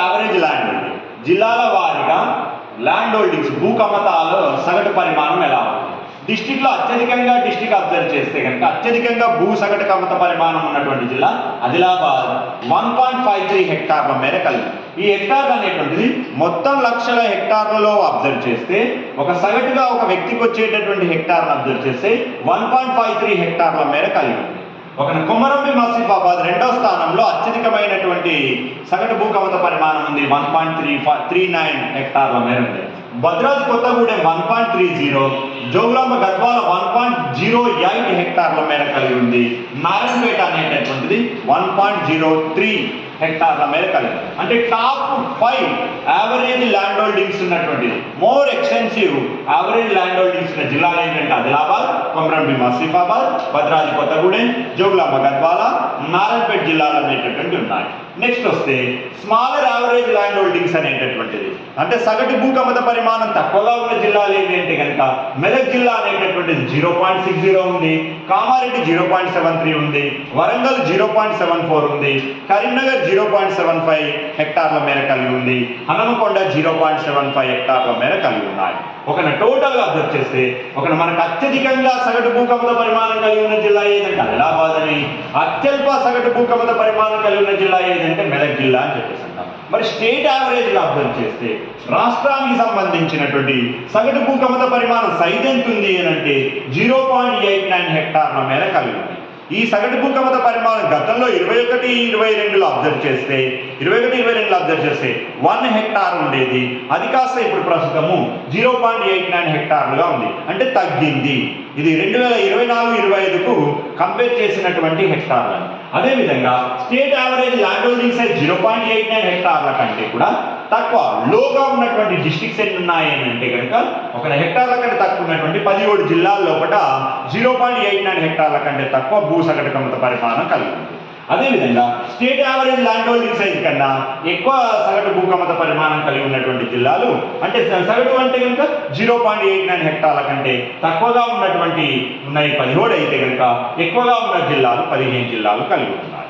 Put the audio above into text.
Average land ఉంది. జిల్లాల వారీగా ల్యాండ్ హోల్డింగ్స్ భూ కమతాలు సగటు పరిమాణం ఎలా ఉంది? డిస్టిక్లో అత్యధికంగా డిస్టిక్ అబ్జర్వ్ చేస్తే కనుక అత్యధికంగా భూ సగటు కమత పరిమాణం ఉన్నటువంటి జిల్లా ఆదిలాబాద్ 1.53 హెక్టార్ల మేర కలిగి. ఈ హెక్టార్లు అనేటువంటిది మొత్తం లక్షల హెక్టార్లలో అబ్జర్వ్ చేస్తే ఒక సగటుగా ఒక వ్యక్తికి వచ్చేటటువంటి హెక్టార్ను అబ్జర్వ్ చేస్తే 1.53 హెక్టార్ల మేర కలిగి ఉంది. ఒక కొమరంభీం ఆసిఫాబాద్ రెండవ స్థానంలో అత్యధికమైనటువంటి సగటు భూకమత పరిమాణం ఉంది, 1.39 హెక్టార్ల మేర ఉంది. భద్రాద్రి కొత్తగూడెం 1.30, జోగులాంబ గద్వాల 1.08 హెక్టార్ల మేర కలిగి ఉంది. నారాయణపేట అనేటటువంటిది 1.03 హెక్టార్ల మేర కలిగి. అంటే టాప్ 5 యావరేజ్ ల్యాండ్ హోల్డింగ్స్ ఉన్నటువంటిది, more extensive average land holdings ఉన్న జిల్లాలు ఏంటంటే ఆదిలాబాద్, కొమరంభీం ఆసిఫాబాద్, భద్రాద్రి కొత్తగూడెం, జోగులాంబ గద్వాల, నారాయణపేట జిల్లాలు అనేటటువంటి ఉన్నాయి. నెక్స్ట్ వస్తే స్మాలర్ యావరేజ్ ల్యాండ్ హోల్డింగ్స్ అనేటటువంటిది, అంటే సగటు భూకమత పరిమాణం తక్కువగా ఉన్న జిల్లాలు ఏంటంటే కనుక మెదక్ జిల్లా అనేటటువంటిది 0.60 ఉంది, కామారెడ్డి 0.73 ఉంది, వరంగల్ 0.74 ఉంది, కరీంనగర్ 0.75 హెక్టార్ల మేర కలిగి ఉంది, హనుమకొండ 0.75 హెక్టార్ల మేర కలిగి ఉన్నాయి. ఒక టోటల్గా అబ్జర్వ్ చేస్తే మనకు అత్యధికంగా సగటు భూకమత పరిమాణం కలిగి ఉన్న జిల్లా ఏదంటే ఆదిలాబాద్ అని, అత్యల్ప సగటు భూకమత పరిమాణం కలిగి ఉన్న జిల్లా ఏదంటే మెదక్ జిల్లా అని చెప్పేసి అంటాం. మరి స్టేట్ యావరేజ్గా అబ్జర్వ్ చేస్తే రాష్ట్రానికి సంబంధించినటువంటి సగటు భూకమత పరిమాణం సైజ్ ఎంత ఉంది అని అంటే 0.89 హెక్టార్ల మేర కలిగి ఉంది. ఈ సగటు భూకమత పరిమాణం గతంలో 21-22లో అబ్జర్వ్ చేస్తే 1 హెక్టార్ ఉండేది, అది కాస్త ఇప్పుడు ప్రస్తుతము 0.89 హెక్టార్లుగా ఉంది, అంటే తగ్గింది. ఇది 2024-25కు కంపేర్ చేసినటువంటి హెక్టార్లను. అదేవిధంగా state average land holding size 0.89 హెక్టార్ల కంటే కూడా తక్కువ లోగా ఉన్నటువంటి డిస్ట్రిక్ట్స్ ఎన్ని ఉన్నాయి అని అంటే కనుక 1 హెక్టార్ల కంటే తక్కువ ఉన్నటువంటి 17 జిల్లాల్లో 0.89 హెక్టార్ల కంటే తక్కువ భూ సగటు కమత పరిమాణం కలిగి ఉంది. అదేవిధంగా state average land holding size కన్నా ఎక్కువ సగటు భూకమత పరిమాణం కలిగి ఉన్నటువంటి జిల్లాలు, అంటే సగటు అంటే కనుక 0.89 హెక్టార్ల కంటే తక్కువగా ఉన్నటువంటి ఉన్నాయి 17 అయితే కనుక ఎక్కువగా ఉన్న జిల్లాలు 15 జిల్లాలు కలిగి ఉన్నాయి.